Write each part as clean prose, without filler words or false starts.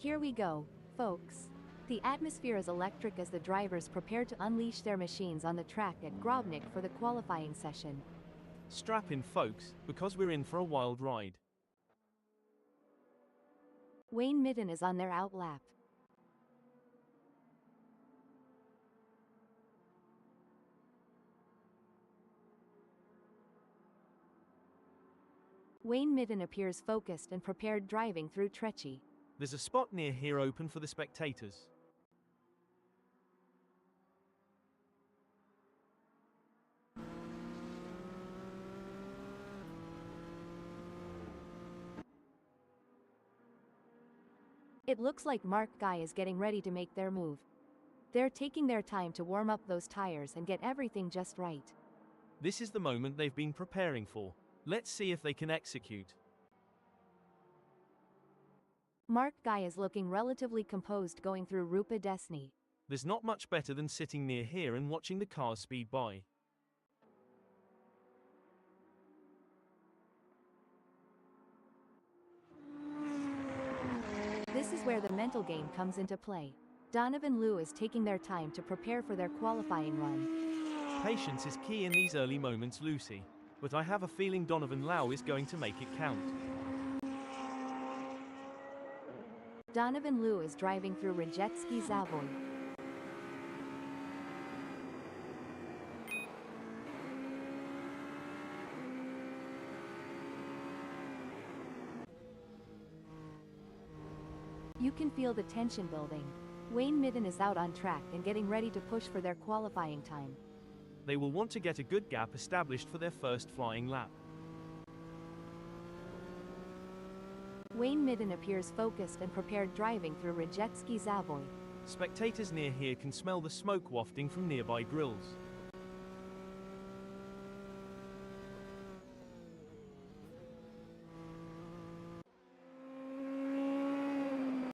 Here we go, folks. The atmosphere is electric as the drivers prepare to unleash their machines on the track at GROBNIK for the qualifying session. Strap in, folks, because we're in for a wild ride. Wayne Midden is on their out lap. Wayne Midden appears focused and prepared driving through Trechy. There's a spot near here open for the spectators. It looks like Mark Guy is getting ready to make their move. They're taking their time to warm up those tires and get everything just right. This is the moment they've been preparing for. Let's see if they can execute. Mark Guy is looking relatively composed going through Rupa Desni. There's not much better than sitting near here and watching the cars speed by. This is where the mental game comes into play. Donovan Liu is taking their time to prepare for their qualifying run. Patience is key in these early moments, Lucy. But I have a feeling Donovan Liu is going to make it count. Donovan Liu is driving through Rajetsky Zavoy. You can feel the tension building. Wayne Midden is out on track and getting ready to push for their qualifying time. They will want to get a good gap established for their first flying lap. Wayne Midden appears focused and prepared driving through Rajetsky Zavoy. Spectators near here can smell the smoke wafting from nearby grills.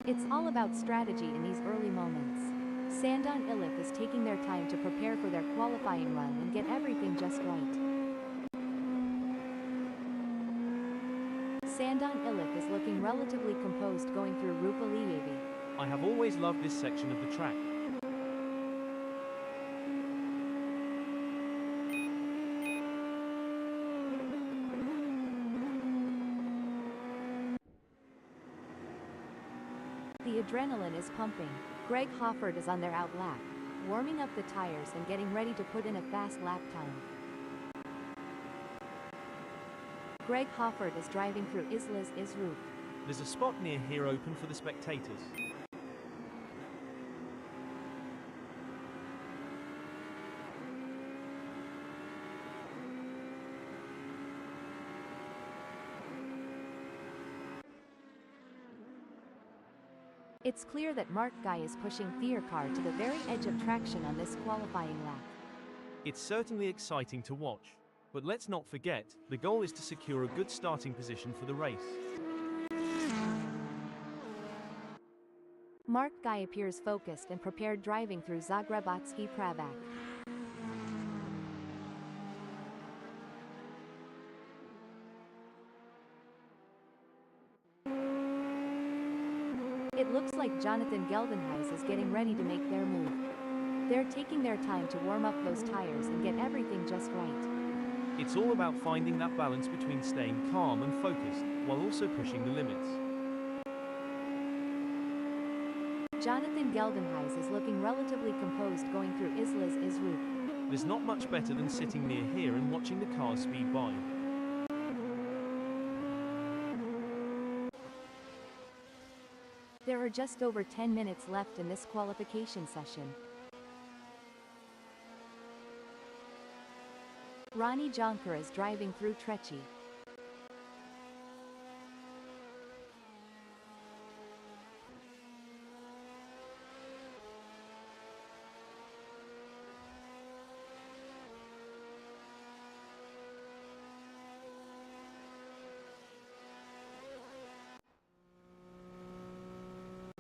It's all about strategy in these early moments. Sandon Ilif is taking their time to prepare for their qualifying run and get everything just right. Sandon Ilif is looking relatively composed going through Rupa Liyevi. I have always loved this section of the track. The adrenaline is pumping. Greg Hofford is on their out lap, warming up the tires and getting ready to put in a fast lap time. Greg Hofford is driving through Islas Isrouk. There's a spot near here open for the spectators. It's clear that Mark Guy is pushing Their car to the very edge of traction on this qualifying lap. It's certainly exciting to watch. But let's not forget, the goal is to secure a good starting position for the race. Mark Guy appears focused and prepared driving through Zagrebatsky Pravac. It looks like Jonathan Geldenhuis is getting ready to make their move. They're taking their time to warm up those tires and get everything just right. It's all about finding that balance between staying calm and focused, while also pushing the limits. Jonathan Geldenhuis is looking relatively composed going through Islas Isrouk. There's not much better than sitting near here and watching the cars speed by. There are just over 10 minutes left in this qualification session. Ronnie Jonker is driving through Trechy.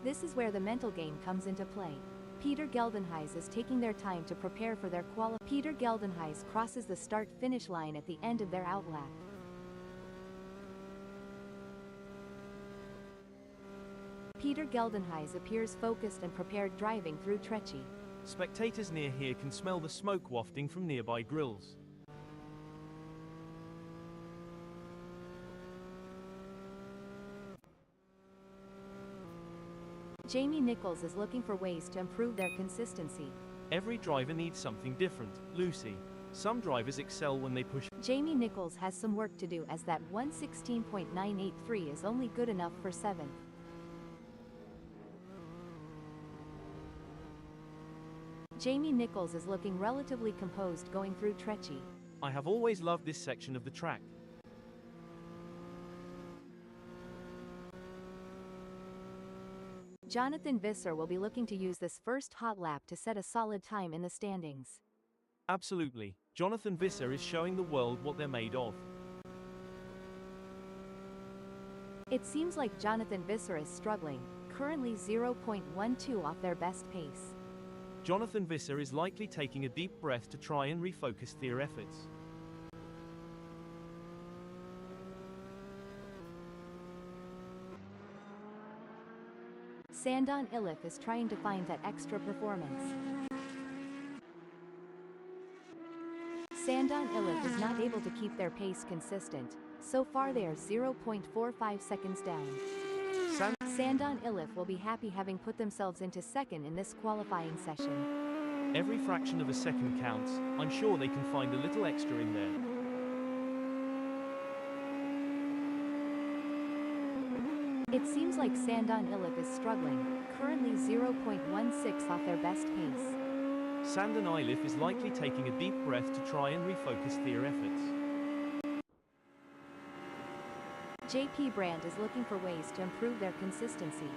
This is where the mental game comes into play. Peter Geldenhuis is taking their time to prepare for their Peter Geldenhuis crosses the start-finish line at the end of their out lap. Peter Geldenhuys appears focused and prepared driving through Trechy. Spectators near here can smell the smoke wafting from nearby grills. Jamie Nichols is looking for ways to improve their consistency. Every driver needs something different, Lucy. Some drivers excel when they push. Jamie Nichols has some work to do, as that 1:16.983 is only good enough for 7th. Jamie Nichols is looking relatively composed going through Trechy. I have always loved this section of the track. Jonathan Visser will be looking to use this first hot lap to set a solid time in the standings. Absolutely. Jonathan Visser is showing the world what they're made of. It seems like Jonathan Visser is struggling, currently 0.12 off their best pace. Jonathan Visser is likely taking a deep breath to try and refocus their efforts. Sandon Iliffe is trying to find that extra performance. Sandon Iliffe is not able to keep their pace consistent. So far they are 0.45 seconds down. Sandon Iliffe will be happy having put themselves into second in this qualifying session. Every fraction of a second counts. I'm sure they can find a little extra in there. It seems like Sandon Iliffe is struggling, currently 0.16 off their best pace. Sandon Iliffe is likely taking a deep breath to try and refocus their efforts. JP Brand is looking for ways to improve their consistency.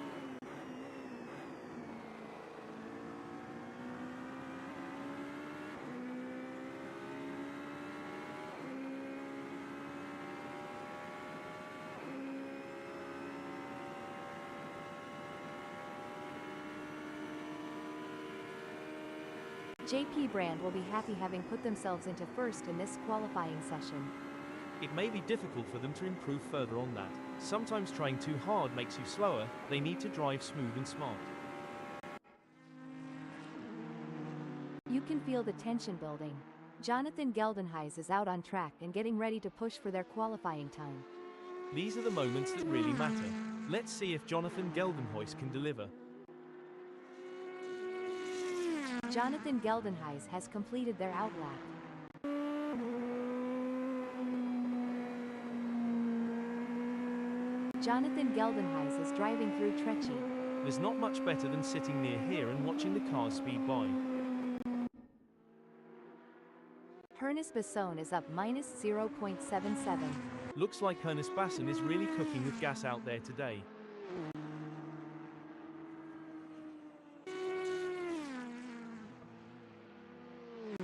JP Brand will be happy having put themselves into first in this qualifying session. It may be difficult for them to improve further on that. Sometimes trying too hard makes you slower. They need to drive smooth and smart. You can feel the tension building. Jonathan Geldenhuys is out on track and getting ready to push for their qualifying time. These are the moments that really matter. Let's see if Jonathan Geldenhuys can deliver. Jonathan Geldenhuys has completed their outlap. Jonathan Geldenhuys is driving through Trechy. There's not much better than sitting near here and watching the cars speed by. Ernest Besson is up -0.77. Looks like Ernest Basson is really cooking with gas out there today.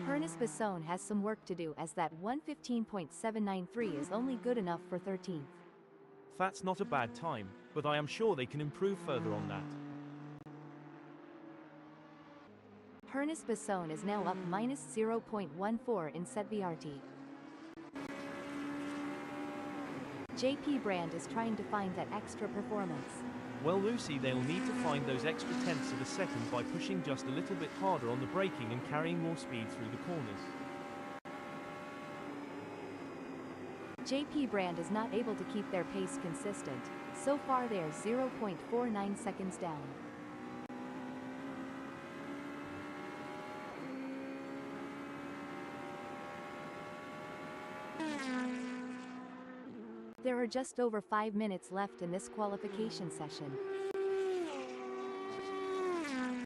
Ernest Besson has some work to do, as that 1:15.793 is only good enough for 13th. That's not a bad time, but I am sure they can improve further on that. Ernest Besson is now up -0.14 in ZVRT. JP Brand is trying to find that extra performance. Well, Lucy, they'll need to find those extra tenths of a second by pushing just a little bit harder on the braking and carrying more speed through the corners. JP Brand is not able to keep their pace consistent. So far they are 0.49 seconds down. There are just over 5 minutes left in this qualification session.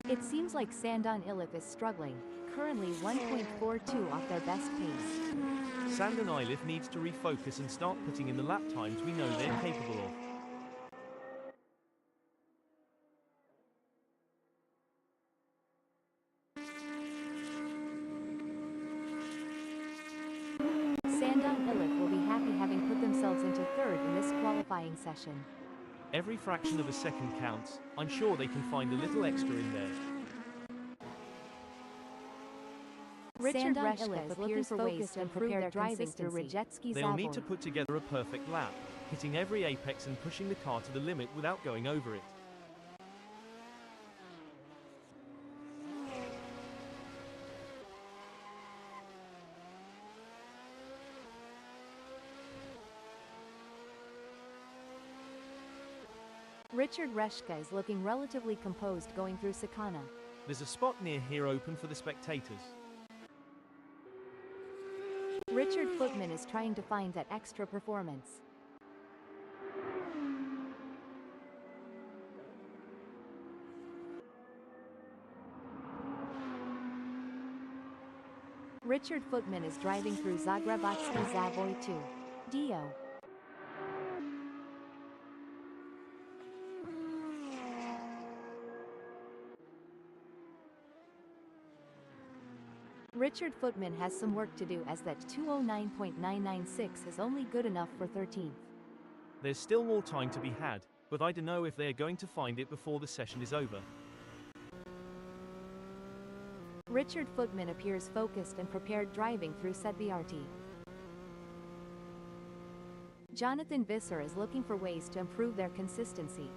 It seems like Sandon Iliffe is struggling, currently 1.42 off their best pace. Sandon Iliffe needs to refocus and start putting in the lap times we know they're capable of. Sandon Iliffe will be happy having put themselves into third in this qualifying session. Every fraction of a second counts. I'm sure they can find a little extra in there. Richard Iliffe is looking for ways to improve their driving through Rajetsky. They'll need to put together a perfect lap, hitting every apex and pushing the car to the limit without going over it. Richard Reshka is looking relatively composed going through Sakana. There's a spot near here open for the spectators. Richard Footman is trying to find that extra performance. Richard Footman is driving through Zagrebatsky Zavoy 2. Dio. Richard Footman has some work to do, as that 209.996 is only good enough for 13th. There's still more time to be had, but I don't know if they're going to find it before the session is over. Richard Footman appears focused and prepared driving through Sedviarty. Jonathan Visser is looking for ways to improve their consistency.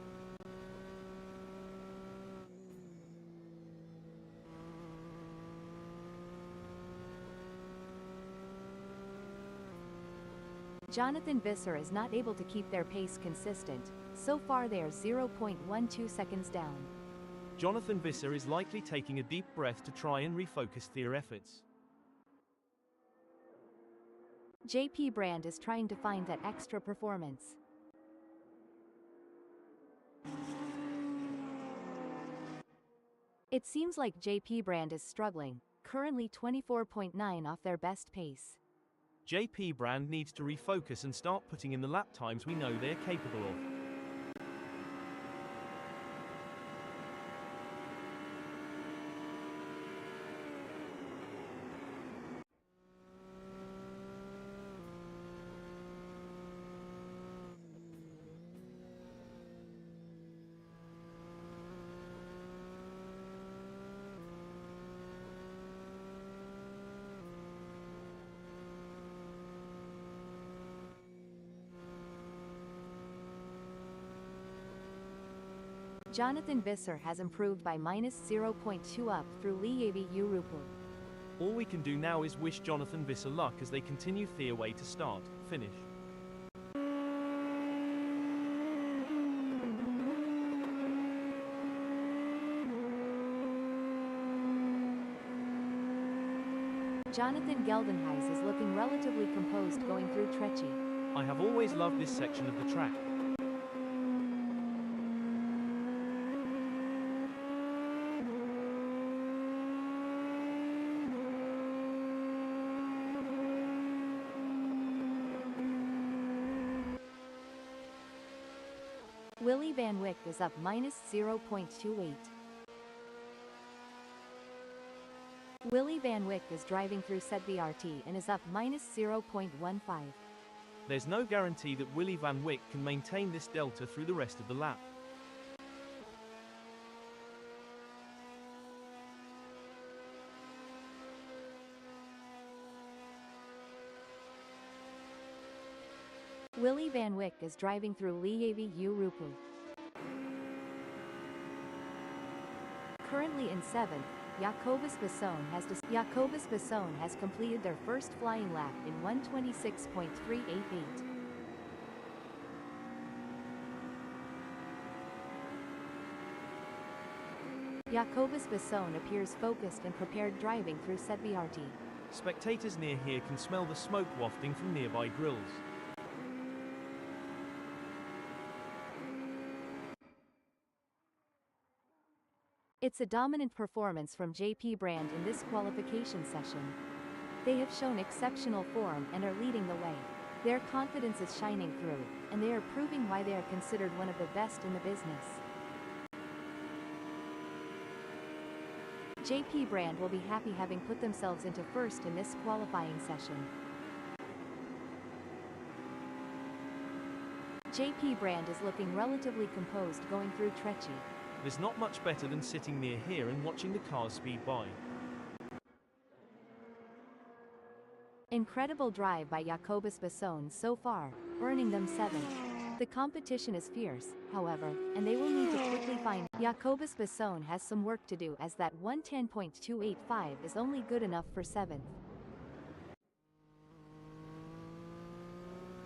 Jonathan Visser is not able to keep their pace consistent. So far they are 0.12 seconds down. Jonathan Visser is likely taking a deep breath to try and refocus their efforts. JP Brand is trying to find that extra performance. It seems like JP Brand is struggling, currently 24.9 off their best pace. JP Brand needs to refocus and start putting in the lap times we know they're capable of. Jonathan Visser has improved by -0.2 up through Lievi Urupu. All we can do now is wish Jonathan Visser luck as they continue their way to start, finish. Jonathan Geldenhuis is looking relatively composed going through Trechy. I have always loved this section of the track. Willy Van Wyck is up -0.28. Willy Van Wyck is driving through Sedviarty and is up -0.15. There's no guarantee that Willy Van Wyck can maintain this delta through the rest of the lap. Willy Van Wyck is driving through Lievi Urupu. Currently in 7th, Jacobus Basson has completed their first flying lap in 1:26.388. Jacobus Basson appears focused and prepared driving through Sedviarty. Spectators near here can smell the smoke wafting from nearby grills. It's a dominant performance from JP Brand in this qualification session. They have shown exceptional form and are leading the way. Their confidence is shining through, and they are proving why they are considered one of the best in the business. JP Brand will be happy having put themselves into first in this qualifying session. JP Brand is looking relatively composed going through Trechy. There's not much better than sitting near here and watching the cars speed by. Incredible drive by Jacobus Basson so far, earning them 7th. The competition is fierce, however, and they will need to quickly find. Jacobus Basson has some work to do, as that 1:10.285 is only good enough for 7th.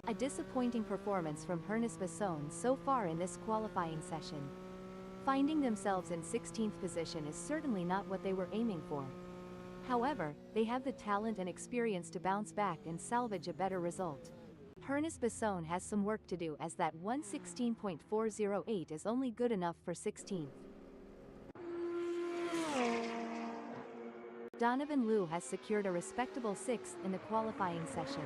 A disappointing performance from Hernis Besson so far in this qualifying session. Finding themselves in 16th position is certainly not what they were aiming for. However, they have the talent and experience to bounce back and salvage a better result. Hernis Besson has some work to do, as that 1:16.408 is only good enough for 16th. Donovan Liu has secured a respectable 6th in the qualifying session.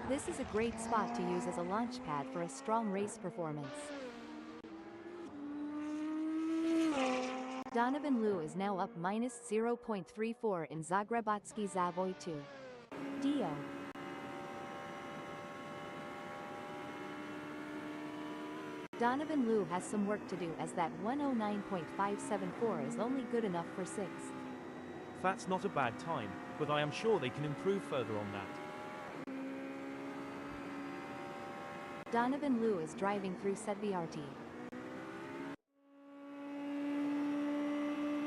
This is a great spot to use as a launchpad for a strong race performance. Donovan Liu is now up -0.34 in Zagrebotski Zavoj 2. Dio. Donovan Liu has some work to do, as that 109.574 is only good enough for 6th. That's not a bad time, but I am sure they can improve further on that. Donovan Liu is driving through Sedviarty.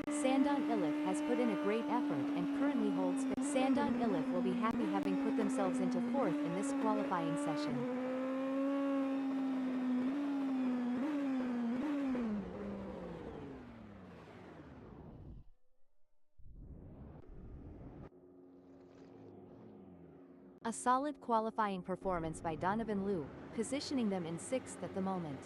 Sandon Ilif has put in a great effort and currently holds fifth. Sandon Ilif will be happy having put themselves into 4th in this qualifying session. A solid qualifying performance by Donovan Liu, positioning them in 6th at the moment.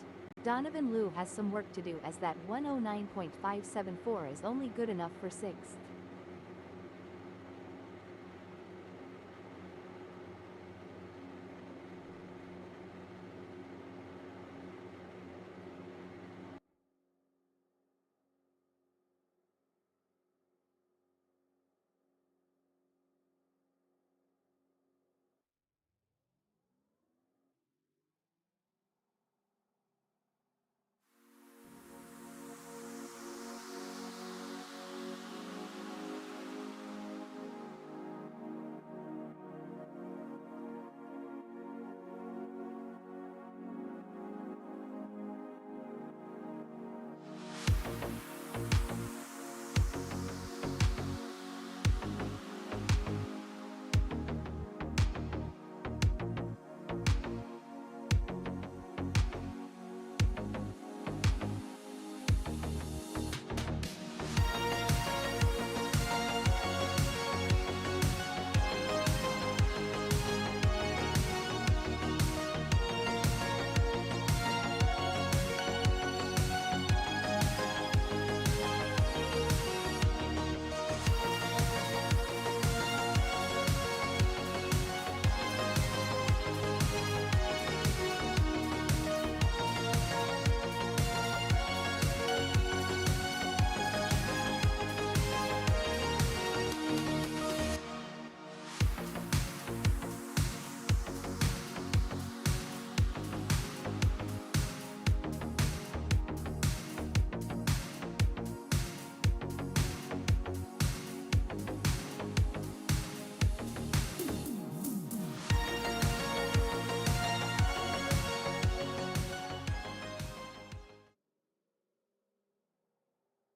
Donovan Liu has some work to do, as that 109.574 is only good enough for 6th.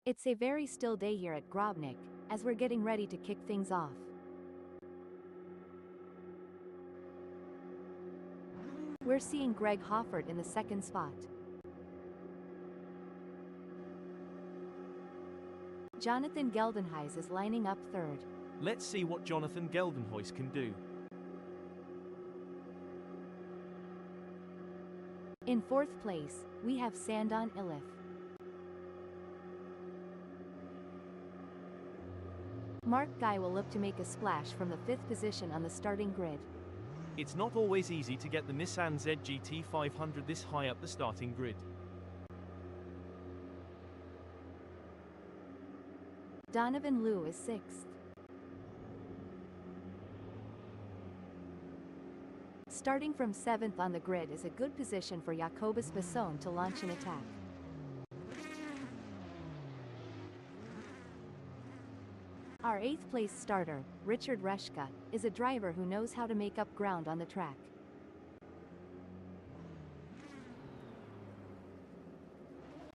It's a very still day here at GROBNIK, as we're getting ready to kick things off. We're seeing Greg Hoffert in the 2nd spot. Jonathan Geldenhuys is lining up 3rd. Let's see what Jonathan Geldenhuys can do. In 4th place, we have Sandon Ilif. Mark Guy will look to make a splash from the 5th position on the starting grid. It's not always easy to get the Nissan ZGT 500 this high up the starting grid. Donovan Liu is 6th. Starting from 7th on the grid is a good position for Jacobus Besson to launch an attack. Our 8th place starter, Richard Reshka, is a driver who knows how to make up ground on the track.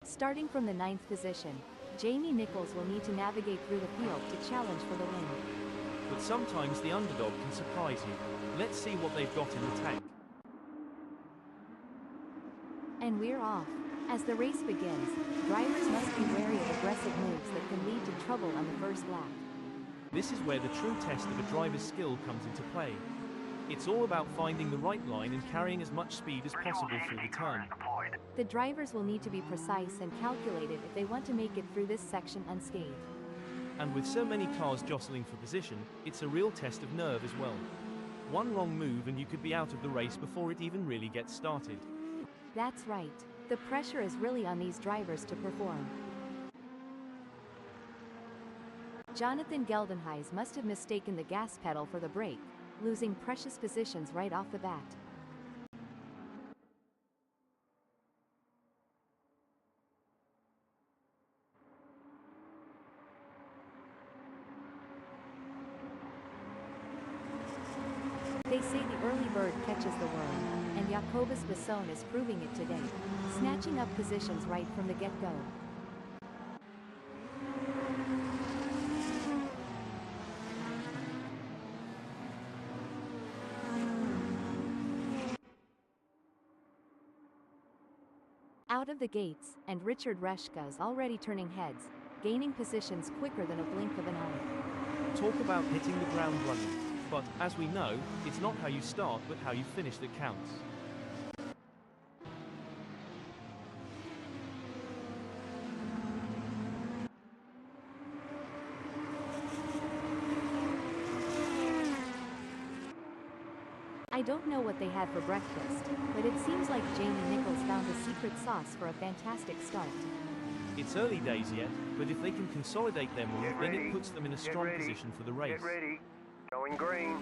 Starting from the 9th position, Jamie Nichols will need to navigate through the field to challenge for the win. But sometimes the underdog can surprise you. Let's see what they've got in the tank. And we're off. As the race begins, drivers must be wary of aggressive moves that can lead to trouble on the first lap. This is where the true test of a driver's skill comes into play. It's all about finding the right line and carrying as much speed as possible through the turn. The drivers will need to be precise and calculated if they want to make it through this section unscathed. And with so many cars jostling for position, it's a real test of nerve as well. One wrong move and you could be out of the race before it even really gets started. That's right. The pressure is really on these drivers to perform. Jonathan Geldenhuys must have mistaken the gas pedal for the brake, losing precious positions right off the bat. They say the early bird catches the worm, and Jacobus Besson is proving it today, snatching up positions right from the get-go. Out of the gates, and Richard Reshka is already turning heads, gaining positions quicker than a blink of an eye. Talk about hitting the ground running. But, as we know, it's not how you start but how you finish that counts. I don't know what they had for breakfast, but it seems like Jamie Nichols found a secret sauce for a fantastic start. It's early days yet, but if they can consolidate their move, then it puts them in a strong position for the race. Get ready. Going green.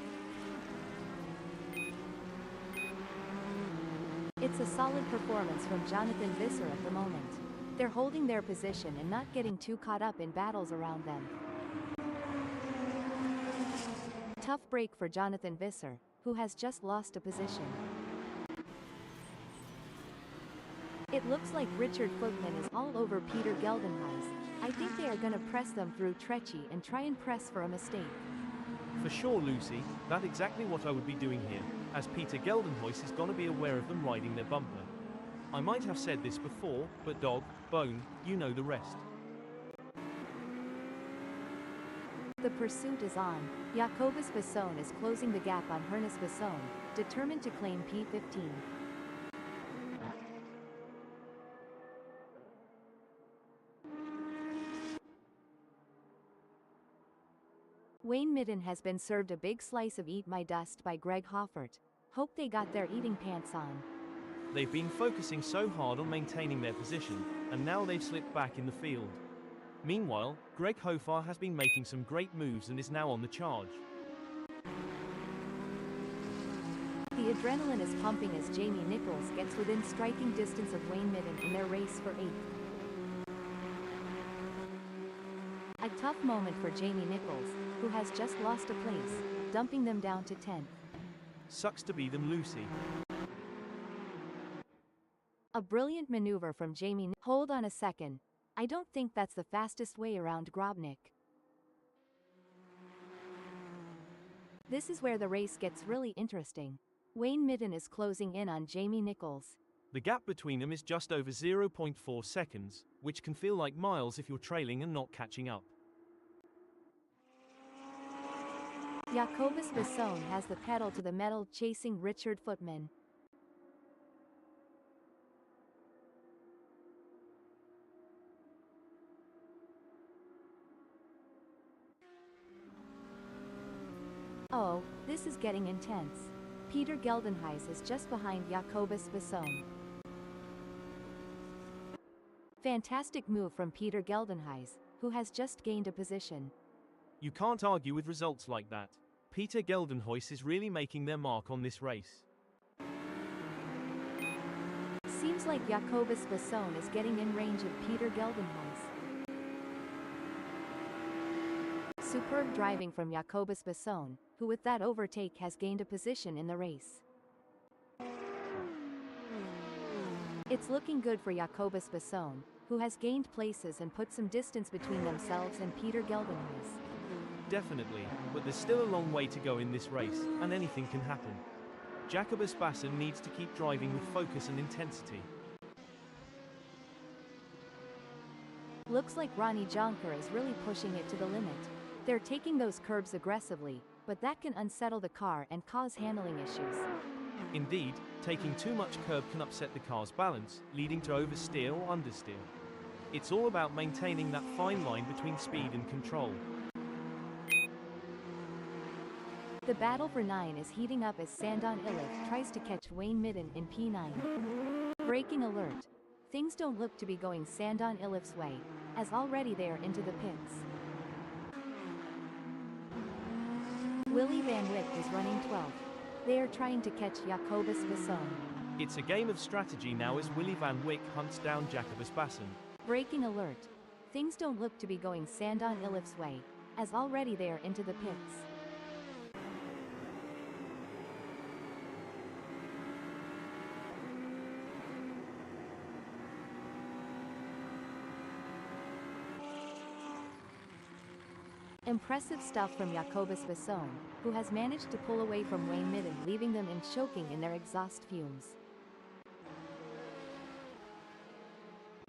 It's a solid performance from Jonathan Visser at the moment. They're holding their position and not getting too caught up in battles around them. Tough break for Jonathan Visser, who has just lost a position. It looks like Richard Footman is all over Peter Geldenhuys. I think they are gonna press them through Trechy and try and press for a mistake. For sure, Lucy, that's exactly what I would be doing here, as Peter Geldenhuys is gonna be aware of them riding their bumper. I might have said this before, but dog, bone, you know the rest. The pursuit is on. Jacobus Besson is closing the gap on Hernes Besson, determined to claim P15. Wayne Midden has been served a big slice of Eat My Dust by Greg Hoffert. Hope they got their eating pants on. They've been focusing so hard on maintaining their position, and now they've slipped back in the field. Meanwhile, Greg Hofar has been making some great moves and is now on the charge. The adrenaline is pumping as Jamie Nichols gets within striking distance of Wayne Midden in their race for 8th. A tough moment for Jamie Nichols, who has just lost a place, dumping them down to 10th. Sucks to be them, Lucy. A brilliant maneuver from Jamie. Hold on a second. I don't think that's the fastest way around GROBNIK. This is where the race gets really interesting. Wayne Midden is closing in on Jamie Nichols. The gap between them is just over 0.4 seconds, which can feel like miles if you're trailing and not catching up. Jacobus Besson has the pedal to the metal, chasing Richard Footman. Oh, this is getting intense. Peter Geldenhuys is just behind Jacobus Besson. Fantastic move from Peter Geldenhuys, who has just gained a position. You can't argue with results like that. Peter Geldenhuys is really making their mark on this race. Seems like Jacobus Besson is getting in range of Peter Geldenhuys. Superb driving from Jacobus Besson, who with that overtake has gained a position in the race. It's looking good for Jacobus Besson, who has gained places and put some distance between themselves and Peter Geldenhuys. Definitely, but there's still a long way to go in this race, and anything can happen. Jacobus Besson needs to keep driving with focus and intensity. Looks like Ronnie Jonker is really pushing it to the limit. They're taking those curbs aggressively, but that can unsettle the car and cause handling issues. Indeed, taking too much curb can upset the car's balance, leading to oversteer or understeer. It's all about maintaining that fine line between speed and control. The battle for 9 is heating up as Sandon Ilif tries to catch Wayne Midden in P9. Braking alert. Things don't look to be going Sandon Ilif's way, as already they are into the pits. Willy Van Wyck is running 12th. They are trying to catch Jacobus Besson. It's a game of strategy now as Willy Van Wyck hunts down Jacobus Bassen. Braking alert. Things don't look to be going Sandon Ilif's way, as already they are into the pits. Impressive stuff from Jacobus Besson, who has managed to pull away from Wayne Midden, leaving them in choking in their exhaust fumes.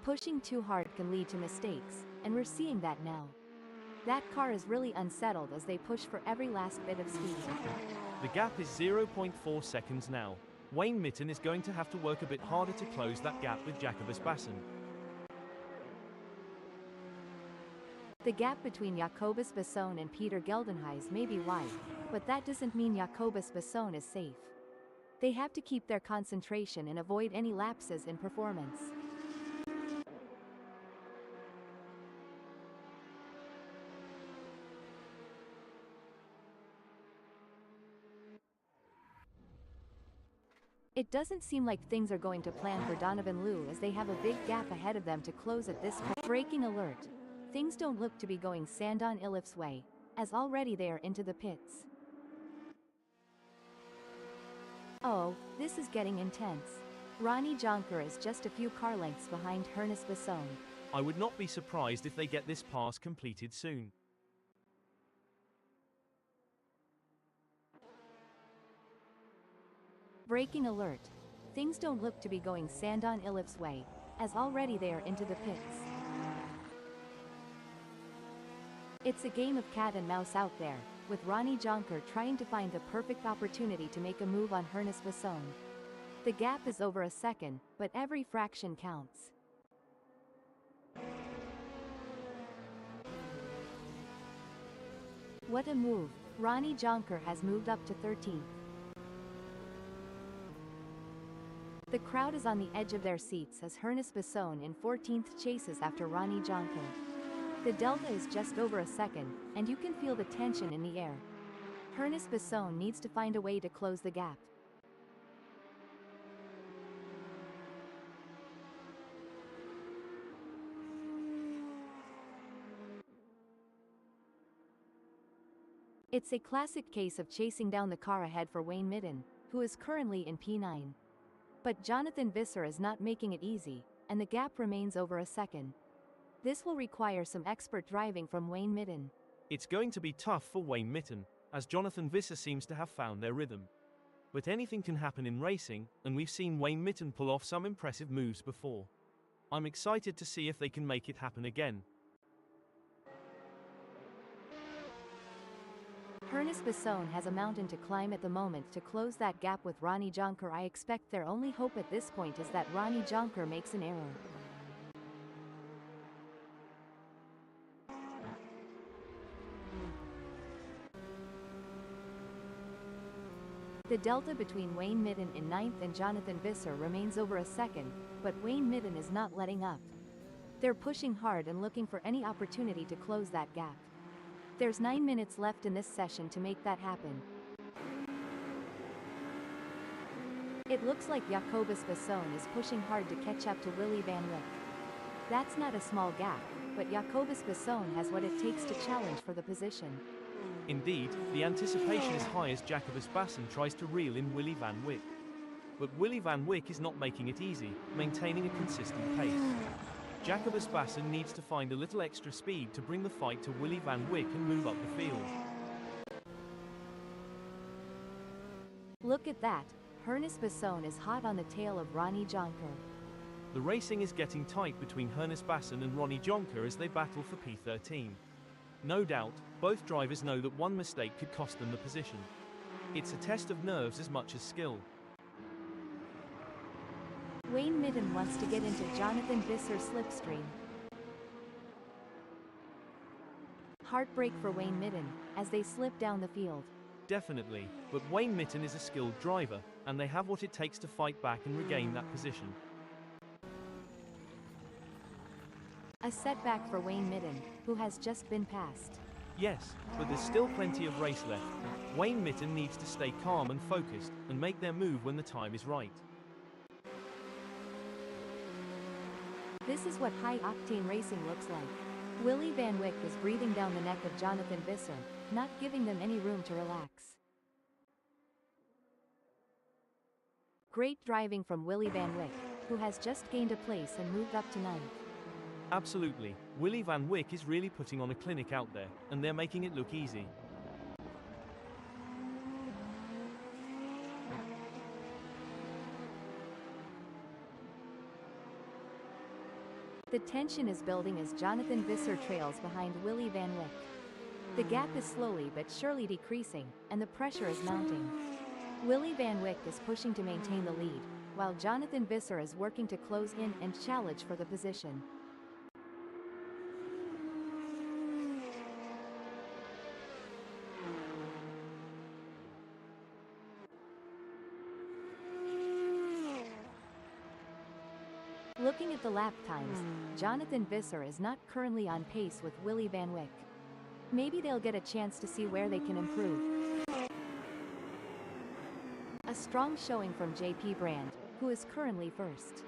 Pushing too hard can lead to mistakes, and we're seeing that now. That car is really unsettled as they push for every last bit of speed. The gap is 0.4 seconds now. Wayne Midden is going to have to work a bit harder to close that gap with Jacobus Bassen. The gap between Jacobus Besson and Peter Geldenhuys may be wide, but that doesn't mean Jacobus Besson is safe. They have to keep their concentration and avoid any lapses in performance. It doesn't seem like things are going to plan for Donovan Liu as they have a big gap ahead of them to close at this point. Braking alert. Things don't look to be going Sandon Ilif's way, as already they are into the pits. Oh, this is getting intense. Ronnie Jonker is just a few car lengths behind Ernest Besson. I would not be surprised if they get this pass completed soon. Braking alert. Things don't look to be going Sandon Ilif's way, as already they are into the pits. It's a game of cat and mouse out there, with Ronnie Jonker trying to find the perfect opportunity to make a move on Ernest Besson. The gap is over a second, but every fraction counts. What a move! Ronnie Jonker has moved up to 13th. The crowd is on the edge of their seats as Ernest Besson in 14th chases after Ronnie Jonker. The delta is just over a second, and you can feel the tension in the air. Ernest Besson needs to find a way to close the gap. It's a classic case of chasing down the car ahead for Wayne Midden, who is currently in P9. But Jonathan Visser is not making it easy, and the gap remains over a second. This will require some expert driving from Wayne Midden. It's going to be tough for Wayne Midden, as Jonathan Visser seems to have found their rhythm. But anything can happen in racing, and we've seen Wayne Midden pull off some impressive moves before. I'm excited to see if they can make it happen again. Ernest Besson has a mountain to climb at the moment to close that gap with Ronnie Jonker. I expect their only hope at this point is that Ronnie Jonker makes an error. The delta between Wayne Midden in 9th and Jonathan Visser remains over a second, but Wayne Midden is not letting up. They're pushing hard and looking for any opportunity to close that gap. There's 9 minutes left in this session to make that happen. It looks like Jacobus Besson is pushing hard to catch up to Willy Van Wyck. That's not a small gap, but Jacobus Besson has what it takes to challenge for the position. Indeed, the anticipation is high as Jacobus Bassen tries to reel in Willy Van Wyck. But Willy Van Wyck is not making it easy, maintaining a consistent pace. Jacobus Bassen needs to find a little extra speed to bring the fight to Willy Van Wyck and move up the field. Look at that, Ernest Besson is hot on the tail of Ronnie Jonker. The racing is getting tight between Hernes Basson and Ronnie Jonker as they battle for P13. No doubt, both drivers know that one mistake could cost them the position. It's a test of nerves as much as skill. Wayne Mitten wants to get into Jonathan Visser's slipstream. Heartbreak for Wayne Mitten, as they slip down the field. Definitely, but Wayne Mitten is a skilled driver, and they have what it takes to fight back and regain that position. A setback for Wayne Mitten, who has just been passed. Yes, but there's still plenty of race left. Wayne Mitten needs to stay calm and focused, and make their move when the time is right. This is what high-octane racing looks like. Willy Van Wyck is breathing down the neck of Jonathan Visser, not giving them any room to relax. Great driving from Willy Van Wyck, who has just gained a place and moved up to 9th. Absolutely, Willy Van Wyck is really putting on a clinic out there, and they're making it look easy. The tension is building as Jonathan Visser trails behind Willy Van Wyck. The gap is slowly but surely decreasing, and the pressure is mounting. Willy Van Wyck is pushing to maintain the lead, while Jonathan Visser is working to close in and challenge for the position. Looking at the lap times, Jonathan Visser is not currently on pace with Willy Van Wyck. Maybe they'll get a chance to see where they can improve. A strong showing from JP Brand, who is currently first.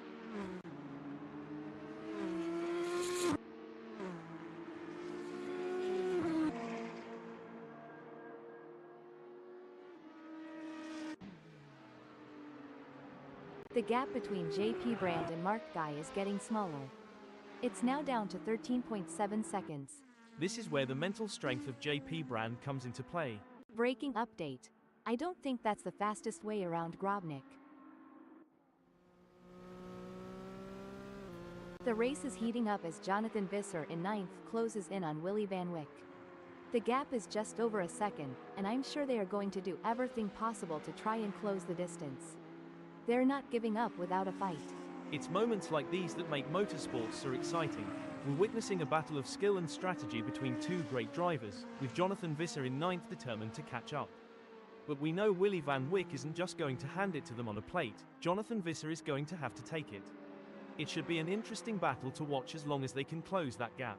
The gap between JP Brand and Mark Guy is getting smaller. It's now down to 13.7 seconds. This is where the mental strength of JP Brand comes into play. Breaking update. I don't think that's the fastest way around GROBNIK. The race is heating up as Jonathan Visser in 9th closes in on Willy Van Wyck. The gap is just over a second, and I'm sure they are going to do everything possible to try and close the distance. They're not giving up without a fight. It's moments like these that make motorsports so exciting. We're witnessing a battle of skill and strategy between two great drivers, with Jonathan Visser in 9th determined to catch up. But we know Willy Van Wyck isn't just going to hand it to them on a plate. Jonathan Visser is going to have to take it. It should be an interesting battle to watch as long as they can close that gap.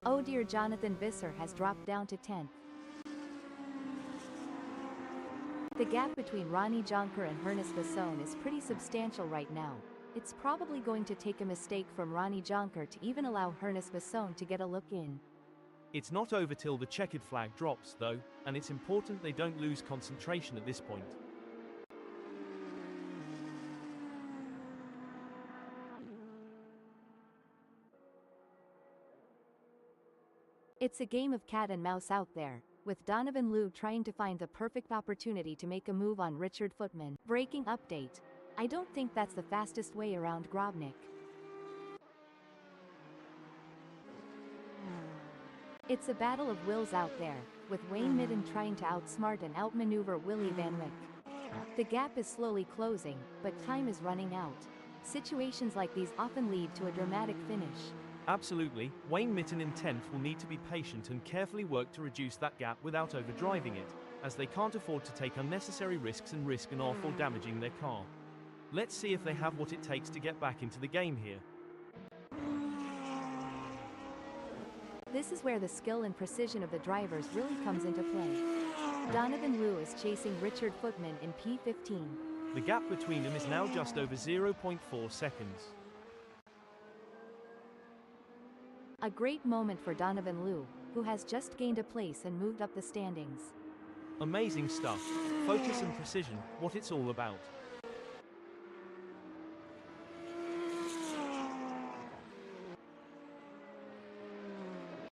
Oh dear, Jonathan Visser has dropped down to 10th. The gap between Ronnie Jonker and Hernes Basson is pretty substantial right now. It's probably going to take a mistake from Ronnie Jonker to even allow Hernes Basson to get a look in. It's not over till the checkered flag drops, though, and it's important they don't lose concentration at this point. It's a game of cat and mouse out there, with Donovan Liu trying to find the perfect opportunity to make a move on Richard Footman. Breaking update. I don't think that's the fastest way around GROBNIK. It's a battle of wills out there, with Wayne Mitten trying to outsmart and outmaneuver Willy Van Wyck. The gap is slowly closing, but time is running out. Situations like these often lead to a dramatic finish. Absolutely, Wayne Mitten in 10th will need to be patient and carefully work to reduce that gap without overdriving it, as they can't afford to take unnecessary risks and risk an off or damaging their car. Let's see if they have what it takes to get back into the game here. This is where the skill and precision of the drivers really comes into play. Donovan Liu is chasing Richard Footman in P15. The gap between them is now just over 0.4 seconds. A great moment for Donovan Liu, who has just gained a place and moved up the standings. Amazing stuff. Focus and precision, what it's all about.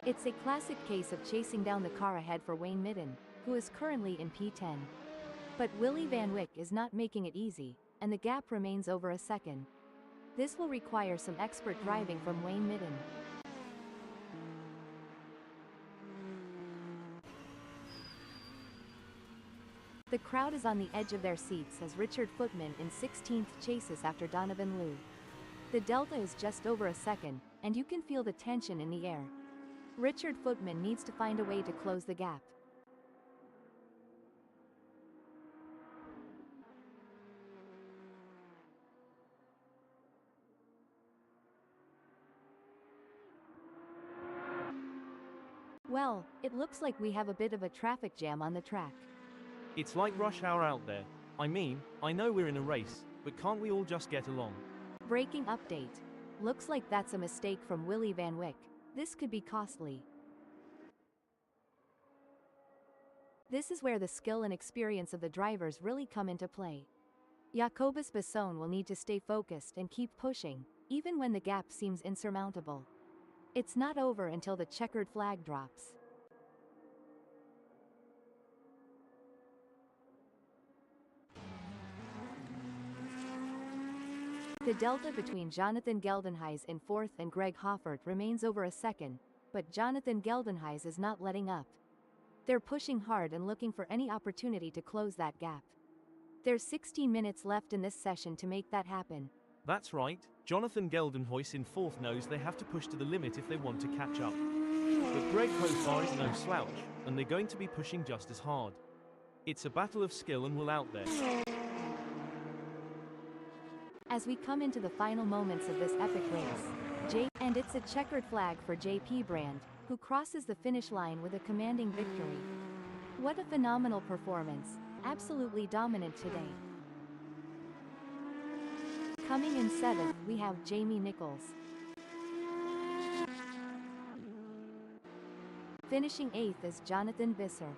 It's a classic case of chasing down the car ahead for Wayne Mitten, who is currently in P10. But Willy Van Wyck is not making it easy. and the gap remains over a second. This will require some expert driving from Wayne Midden. The crowd is on the edge of their seats as Richard Footman in 16th chases after Donovan Liu. The delta is just over a second, and you can feel the tension in the air. Richard Footman needs to find a way to close the gap. Well, it looks like we have a bit of a traffic jam on the track. It's like rush hour out there. I mean, I know we're in a race, but can't we all just get along? Breaking update. Looks like that's a mistake from Willy Van Wyck. This could be costly. This is where the skill and experience of the drivers really come into play. Jacobus Besson will need to stay focused and keep pushing, even when the gap seems insurmountable. It's not over until the checkered flag drops. The delta between Jonathan Geldenhuys in 4th and Greg Hoffert remains over a second, but Jonathan Geldenhuys is not letting up. They're pushing hard and looking for any opportunity to close that gap. There's 16 minutes left in this session to make that happen. That's right, Jonathan Geldenhuys in 4th knows they have to push to the limit if they want to catch up. But Greg Hoffert is no slouch, and they're going to be pushing just as hard. It's a battle of skill and will out there. As we come into the final moments of this epic race, and it's a checkered flag for JP Brand, who crosses the finish line with a commanding victory. What a phenomenal performance, absolutely dominant today. Coming in 7th, we have Jamie Nichols. Finishing 8th is Jonathan Visser.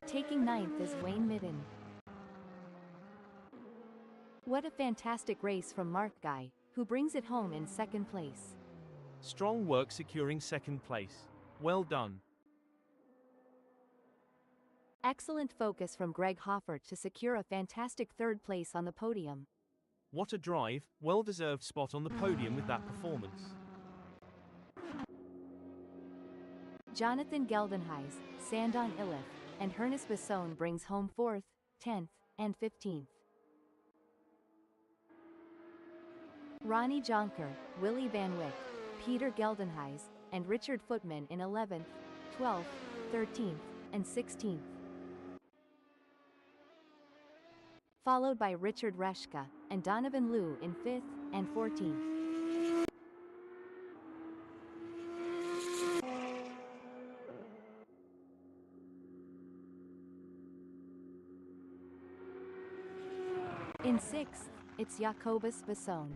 Taking 9th is Wayne Midden. What a fantastic race from Mark Guy, who brings it home in 2nd place. Strong work securing 2nd place. Well done. Excellent focus from Greg Hoffert to secure a fantastic 3rd place on the podium. What a drive, well-deserved spot on the podium with that performance. Jonathan Geldenhuys, Sandon Iliffe, and Ernest Besson brings home 4th, 10th, and 15th. Ronnie Jonker, Willy Van Wyck, Peter Geldenhuys, and Richard Footman in 11th, 12th, 13th, and 16th. Followed by Richard Reshka and Donovan Liu in 5th and 14th. In 6th, it's Jacobus Besson.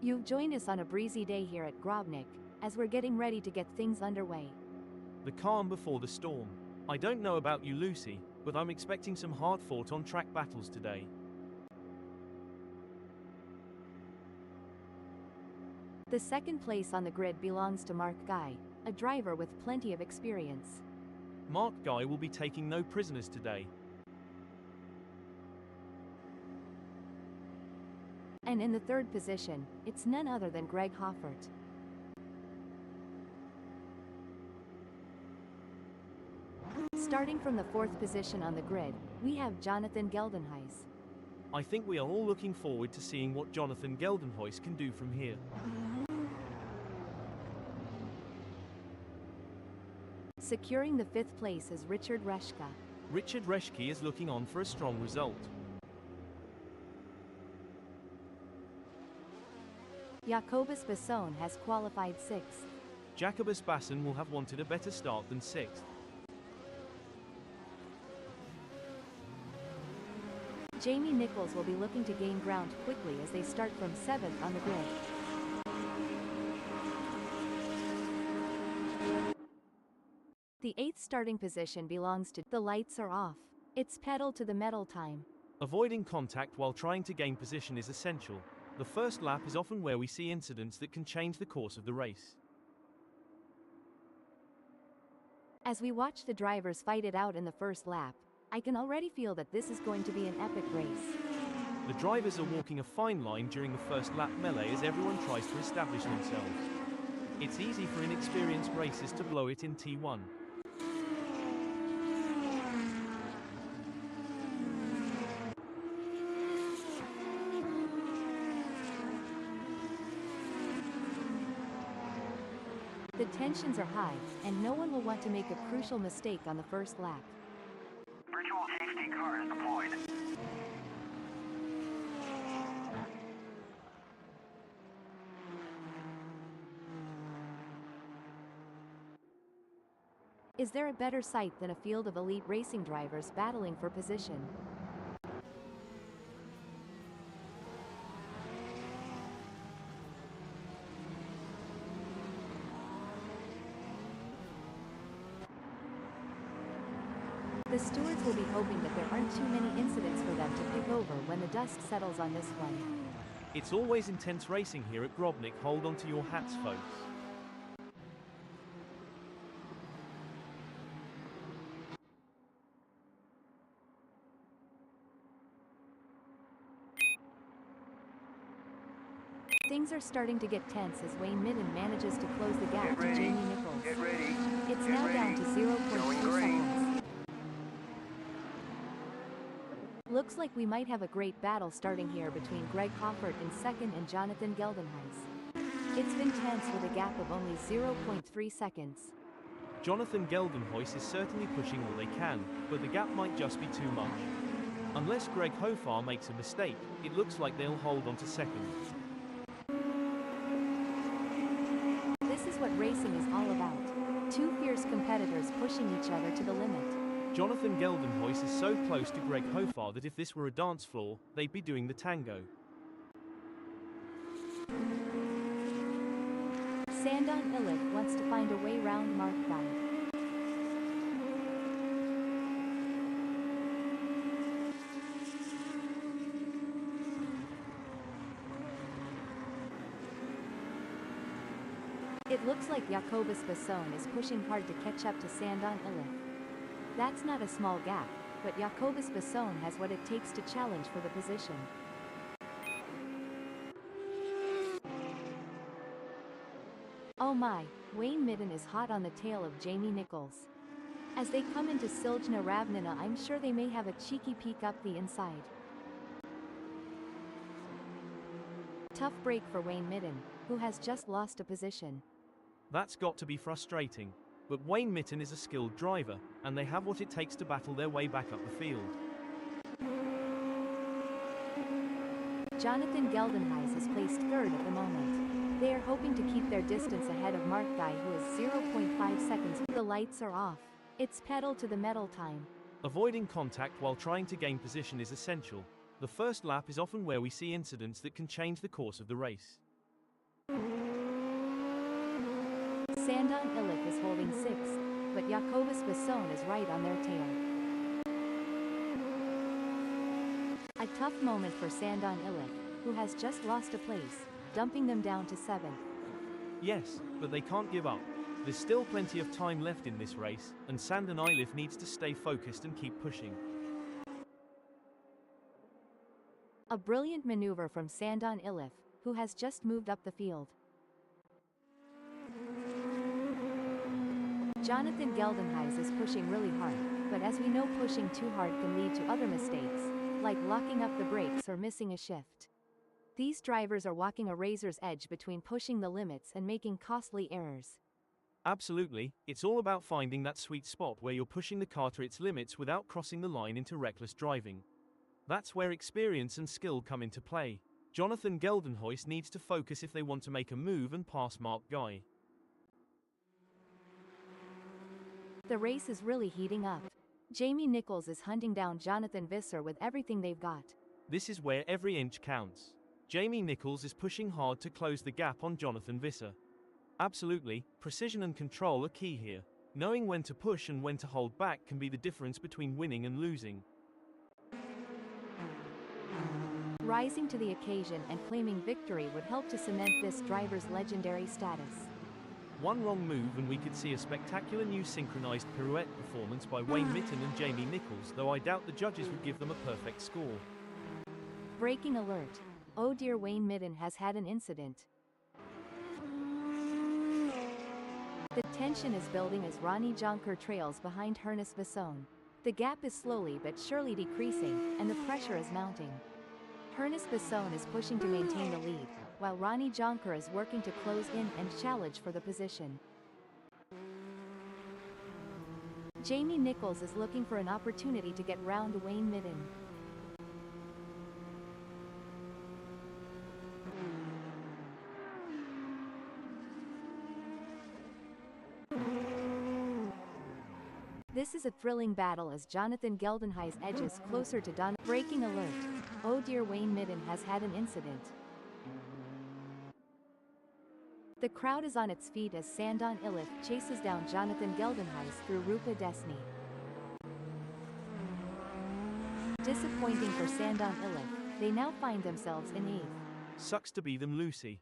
You've joined us on a breezy day here at GROBNIK, as we're getting ready to get things underway. The calm before the storm. I don't know about you, Lucy, but I'm expecting some hard-fought on-track battles today. The second place on the grid belongs to Mark Guy, a driver with plenty of experience. Mark Guy will be taking no prisoners today. And in the third position, it's none other than Greg Hoffert. Starting from the fourth position on the grid, we have Jonathan Geldenhuys. I think we are all looking forward to seeing what Jonathan Geldenhuys can do from here. Securing the fifth place is Richard Reschke. Richard Reschke is looking on for a strong result. Jacobus Basson has qualified sixth. Jacobus Basson will have wanted a better start than sixth. Jamie Nichols will be looking to gain ground quickly as they start from seventh on the grid. The eighth starting position belongs to The Lights Are Off. It's pedal to the metal time. Avoiding contact while trying to gain position is essential. The first lap is often where we see incidents that can change the course of the race. As we watch the drivers fight it out in the first lap, I can already feel that this is going to be an epic race. The drivers are walking a fine line during the first lap melee as everyone tries to establish themselves. It's easy for inexperienced racers to blow it in T1. The tensions are high, and no one will want to make a crucial mistake on the first lap. Virtual safety car is deployed. Is there a better sight than a field of elite racing drivers battling for position? The stewards will be hoping that there aren't too many incidents for them to pick over when the dust settles on this one. It's always intense racing here at GROBNIK. Hold on to your hats, folks. Things are starting to get tense as Wayne Midden manages to close the gap Get to ready. Jamie Nichols. Get ready. It's Get now ready. down to 0.2 Going green. seconds. Looks like we might have a great battle starting here between Greg Hoffert in second and Jonathan Geldenhuys. It's been tense with a gap of only 0.3 seconds. Jonathan Geldenhuys is certainly pushing all they can, but the gap might just be too much. Unless Greg Hoffart makes a mistake, it looks like they'll hold on to second. This is what racing is all about. Two fierce competitors pushing each other to the limit. Jonathan Geldenhuys is so close to Greg Hoffart that if this were a dance floor, they'd be doing the tango. Sandon Illich wants to find a way round Mark Guy. It looks like Jacobus Basson is pushing hard to catch up to Sandon Illich. That's not a small gap, but Jacobus Basson has what it takes to challenge for the position. Oh my, Wayne Midden is hot on the tail of Jamie Nichols. As they come into Siljna Ravnina, I'm sure they may have a cheeky peek up the inside. Tough break for Wayne Midden, who has just lost a position. That's got to be frustrating. But Wayne Midden is a skilled driver, and they have what it takes to battle their way back up the field. Jonathan Geldenhuys is placed third at the moment. They are hoping to keep their distance ahead of Mark Guy, who is 0.5 seconds. The lights are off. It's pedal to the metal time. Avoiding contact while trying to gain position is essential. The first lap is often where we see incidents that can change the course of the race. Sandon Illich is holding 6th, but Jacobus Besson is right on their tail. A tough moment for Sandon Illich, who has just lost a place, dumping them down to 7th. Yes, but they can't give up. There's still plenty of time left in this race, and Sandon Illich needs to stay focused and keep pushing. A brilliant maneuver from Sandon Illich, who has just moved up the field. Jonathan Geldenhuys is pushing really hard, but as we know, pushing too hard can lead to other mistakes, like locking up the brakes or missing a shift. These drivers are walking a razor's edge between pushing the limits and making costly errors. Absolutely, it's all about finding that sweet spot where you're pushing the car to its limits without crossing the line into reckless driving. That's where experience and skill come into play. Jonathan Geldenhuys needs to focus if they want to make a move and pass Mark Guy. The race is really heating up. Jamie Nichols is hunting down Jonathan Visser with everything they've got. This is where every inch counts. Jamie Nichols is pushing hard to close the gap on Jonathan Visser. Absolutely, precision and control are key here. Knowing when to push and when to hold back can be the difference between winning and losing. Rising to the occasion and claiming victory would help to cement this driver's legendary status. One wrong move and we could see a spectacular new synchronized pirouette performance by Wayne Mitten and Jamie Nichols, though I doubt the judges would give them a perfect score. Breaking alert. Oh dear, Wayne Mitten has had an incident. The tension is building as Ronnie Jonker trails behind Ernest Besson. The gap is slowly but surely decreasing, and the pressure is mounting. Ernest Besson is pushing to maintain the lead, while Ronnie Jonker is working to close in and challenge for the position. Jamie Nichols is looking for an opportunity to get round Wayne Mitten. This is a thrilling battle as Jonathan Geldenhuys edges closer to Don. Breaking alert. Oh dear, Wayne Mitten has had an incident. The crowd is on its feet as Sandon Illich chases down Jonathan Geldenhuys through Rupa Desny. Disappointing for Sandon Illich, they now find themselves in 8th. Sucks to be them, Lucy.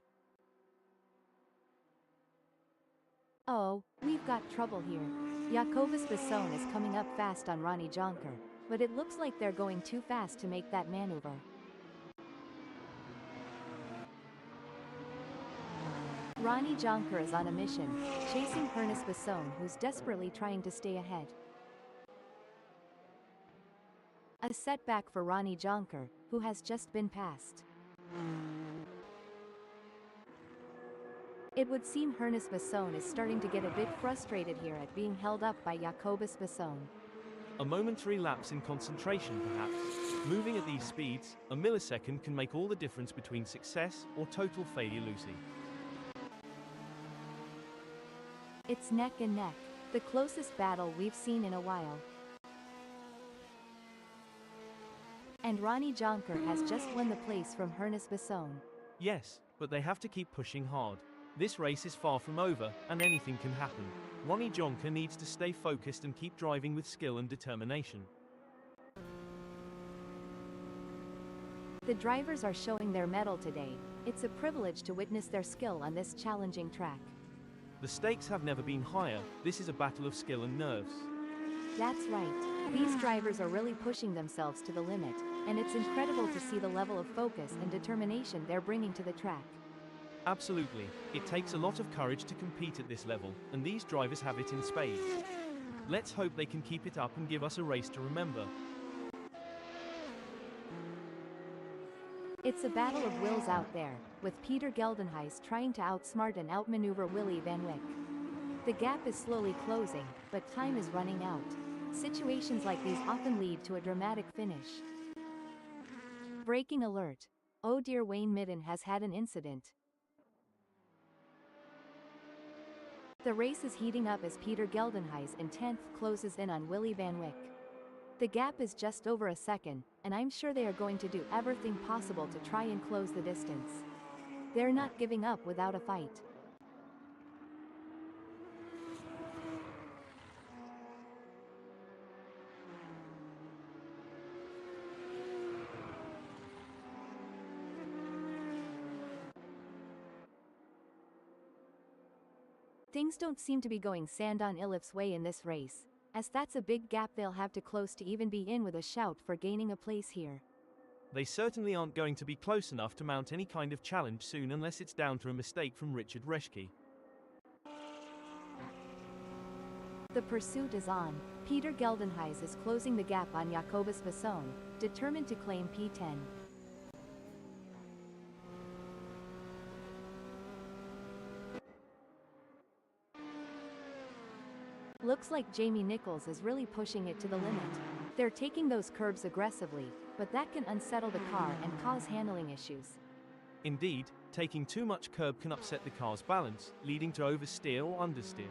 Oh, we've got trouble here. Jacobus Besson is coming up fast on Ronnie Jonker, but it looks like they're going too fast to make that maneuver. Ronnie Jonker is on a mission, chasing Ernest Besson, who's desperately trying to stay ahead. A setback for Ronnie Jonker, who has just been passed. It would seem Ernest Besson is starting to get a bit frustrated here at being held up by Jacobus Besson. A momentary lapse in concentration, perhaps. Moving at these speeds, a millisecond can make all the difference between success or total failure, Lucy. It's neck and neck, the closest battle we've seen in a while. And Ronnie Jonker has just won the place from Ernest Besson. Yes, but they have to keep pushing hard. This race is far from over, and anything can happen. Ronnie Jonker needs to stay focused and keep driving with skill and determination. The drivers are showing their mettle today. It's a privilege to witness their skill on this challenging track. The stakes have never been higher. This is a battle of skill and nerves. That's right. These drivers are really pushing themselves to the limit, and it's incredible to see the level of focus and determination they're bringing to the track. Absolutely. It takes a lot of courage to compete at this level, and these drivers have it in spades. Let's hope they can keep it up and give us a race to remember. It's a battle of wills out there, with Peter Geldenhuys trying to outsmart and outmaneuver Willy Van Wyck. The gap is slowly closing, but time is running out. Situations like these often lead to a dramatic finish. Breaking alert. Oh dear, Wayne Mitten has had an incident. The race is heating up as Peter Geldenhuys in 10th closes in on Willy Van Wyck. The gap is just over a second, and I'm sure they are going to do everything possible to try and close the distance. They're not giving up without a fight. Things don't seem to be going Sandon Ilif's way in this race, as that's a big gap they'll have to close to even be in with a shout for gaining a place here. They certainly aren't going to be close enough to mount any kind of challenge soon unless it's down to a mistake from Richard Reschke. The pursuit is on. Peter Geldenhuys is closing the gap on Jacobus Basson, determined to claim P10. Looks like Jamie Nichols is really pushing it to the limit. They're taking those curbs aggressively, but that can unsettle the car and cause handling issues. Indeed, taking too much curb can upset the car's balance, leading to oversteer or understeer.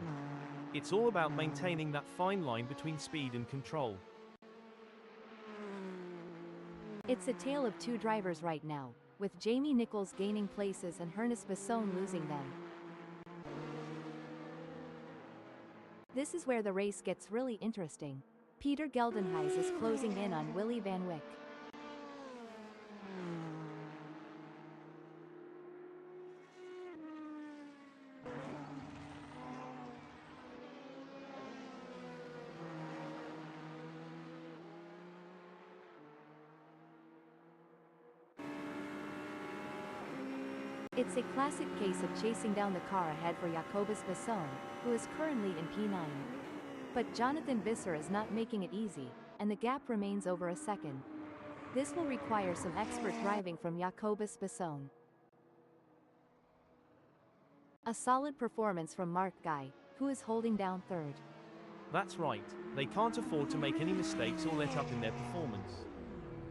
It's all about maintaining that fine line between speed and control. It's a tale of two drivers right now, with Jamie Nichols gaining places and Ernest Basson losing them. This is where the race gets really interesting. Peter Geldenhuys is closing in on Willy Van Wyck. It's a classic case of chasing down the car ahead for Jacobus Basson, who is currently in P9. But Jonathan Visser is not making it easy, and the gap remains over a second. This will require some expert driving from Jacobus Basson. A solid performance from Mark Guy, who is holding down third. That's right, they can't afford to make any mistakes or let up in their performance.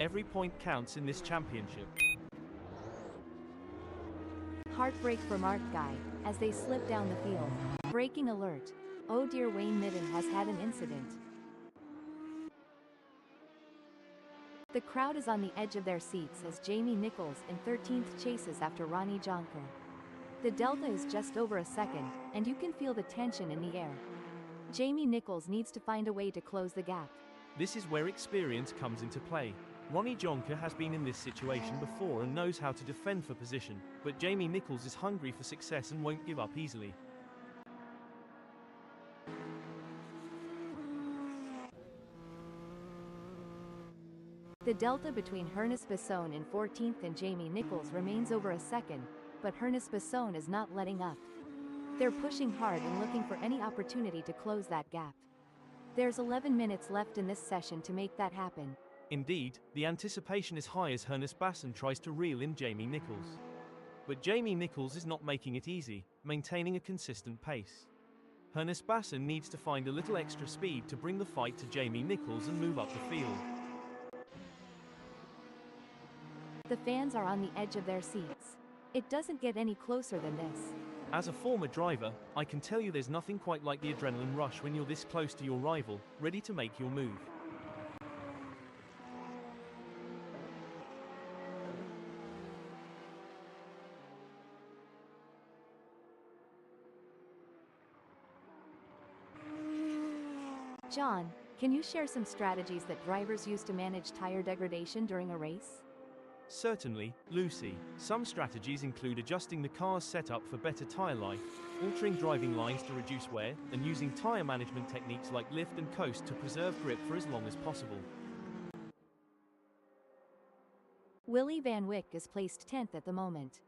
Every point counts in this championship. Heartbreak for Mark Guy, as they slip down the field. Braking alert. Oh dear, Wayne Midden has had an incident. The crowd is on the edge of their seats as Jamie Nichols in 13th chases after Ronnie Jonker. The delta is just over a second, and you can feel the tension in the air. Jamie Nichols needs to find a way to close the gap. This is where experience comes into play. Ronnie Jonker has been in this situation before and knows how to defend for position, but Jamie Nichols is hungry for success and won't give up easily. The delta between Ernest Basson in 14th and Jamie Nichols remains over a second, but Ernest Basson is not letting up. They're pushing hard and looking for any opportunity to close that gap. There's 11 minutes left in this session to make that happen. Indeed, the anticipation is high as Ernest Basson tries to reel in Jamie Nichols. But Jamie Nichols is not making it easy, maintaining a consistent pace. Ernest Basson needs to find a little extra speed to bring the fight to Jamie Nichols and move up the field. The fans are on the edge of their seats. It doesn't get any closer than this. As a former driver, I can tell you there's nothing quite like the adrenaline rush when you're this close to your rival, ready to make your move. John, can you share some strategies that drivers use to manage tire degradation during a race? Certainly, Lucy. Some strategies include adjusting the car's setup for better tire life, altering driving lines to reduce wear, and using tire management techniques like lift and coast to preserve grip for as long as possible. Willy Van Wyck is placed 10th at the moment.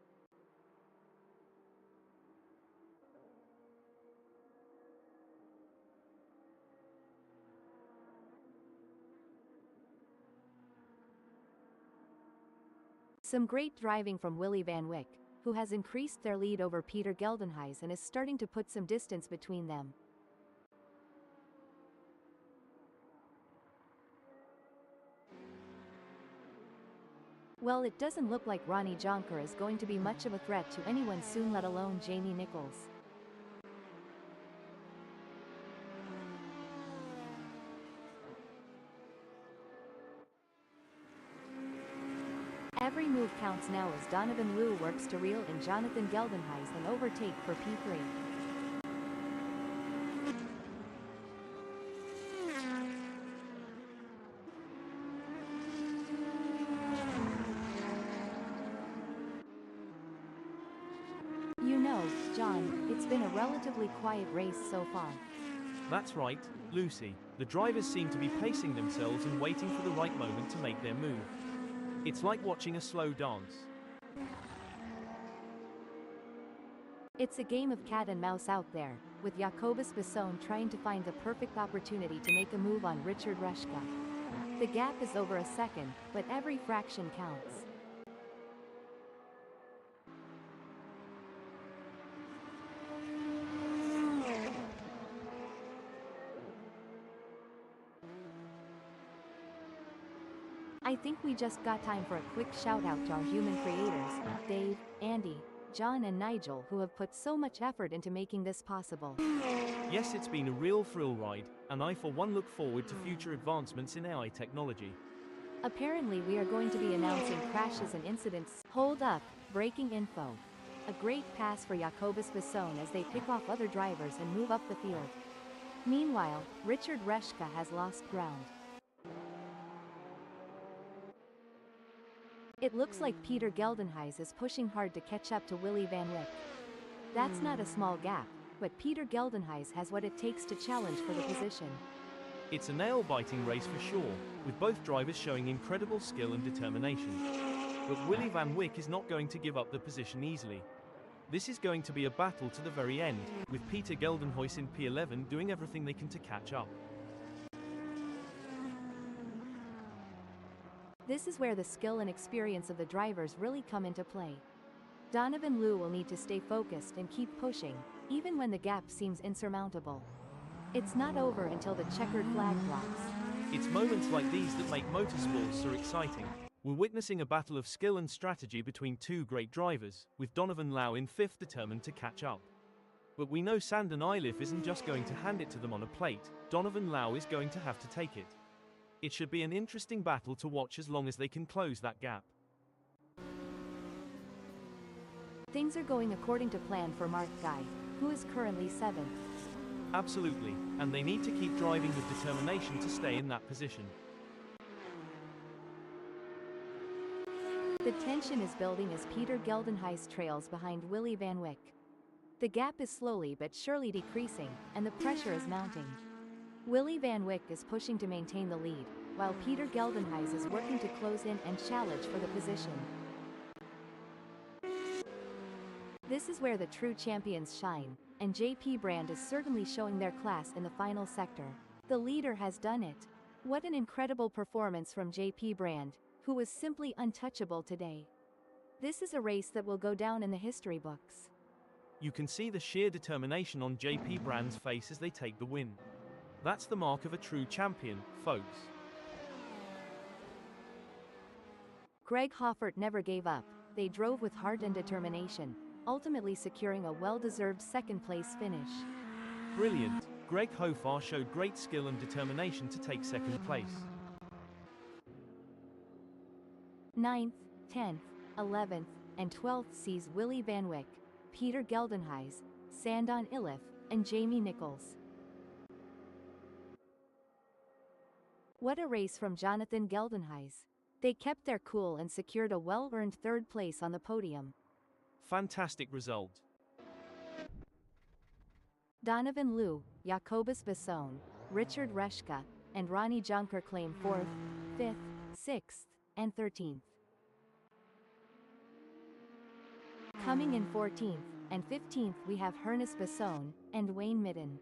Some great driving from Willy Van Wyck, who has increased their lead over Peter Geldenhuys and is starting to put some distance between them. Well, it doesn't look like Ronnie Jonker is going to be much of a threat to anyone soon, let alone Jamie Nichols. Every move counts now as Donovan Liu works to reel in Jonathan Geldenhuys and overtake for P3. You know, John, it's been a relatively quiet race so far. That's right, Lucy. The drivers seem to be pacing themselves and waiting for the right moment to make their move. It's like watching a slow dance. It's a game of cat and mouse out there, with Jacobus Besson trying to find the perfect opportunity to make a move on Richard Reschke. The gap is over a second, but every fraction counts. I think we just got time for a quick shout out to our human creators, Dave, Andy, John and Nigel, who have put so much effort into making this possible. Yes, it's been a real thrill ride, and I for one look forward to future advancements in AI technology. Apparently we are going to be announcing crashes and incidents. Hold up, breaking info. A great pass for Jacobus Besson as they pick off other drivers and move up the field. Meanwhile, Richard Reschke has lost ground. It looks like Peter Geldenhuys is pushing hard to catch up to Willy Van Wyck. That's not a small gap, but Peter Geldenhuys has what it takes to challenge for the position. It's a nail-biting race for sure, with both drivers showing incredible skill and determination. But Willy Van Wyck is not going to give up the position easily. This is going to be a battle to the very end, with Peter Geldenhuys in P11 doing everything they can to catch up. This is where the skill and experience of the drivers really come into play. Donovan Liu will need to stay focused and keep pushing, even when the gap seems insurmountable. It's not over until the checkered flag drops. It's moments like these that make motorsports so exciting. We're witnessing a battle of skill and strategy between two great drivers, with Donovan Liu in fifth determined to catch up. But we know Sandon Iliffe isn't just going to hand it to them on a plate. Donovan Liu is going to have to take it. It should be an interesting battle to watch as long as they can close that gap. Things are going according to plan for Mark Guy, who is currently 7th. Absolutely, and they need to keep driving with determination to stay in that position. The tension is building as Peter Geldenhuys trails behind Willy Van Wyck. The gap is slowly but surely decreasing, and the pressure is mounting. Willy Van Wyck is pushing to maintain the lead, while Peter Geldenhuys is working to close in and challenge for the position. This is where the true champions shine, and JP Brand is certainly showing their class in the final sector. The leader has done it. What an incredible performance from JP Brand, who was simply untouchable today. This is a race that will go down in the history books. You can see the sheer determination on JP Brand's face as they take the win. That's the mark of a true champion, folks. Greg Hoffert never gave up. They drove with heart and determination, ultimately securing a well-deserved second-place finish. Brilliant. Greg Hoffart showed great skill and determination to take second place. 9th, 10th, 11th, and 12th sees Willy Van Wyck, Peter Geldenhuys, Sandon Iliffe, and Jamie Nichols. What a race from Jonathan Geldenhuys. They kept their cool and secured a well-earned third place on the podium. Fantastic result. Donovan Liu, Jacobus Besson, Richard Reschke, and Ronnie Junker claim 4th, 5th, 6th, and 13th. Coming in 14th and 15th we have Ernest Besson and Wayne Midden.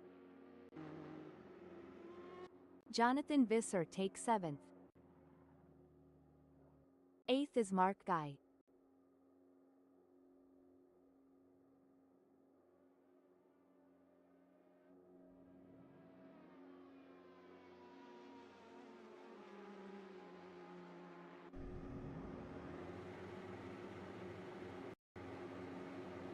Jonathan Visser takes 7th. 8th is Mark Guy.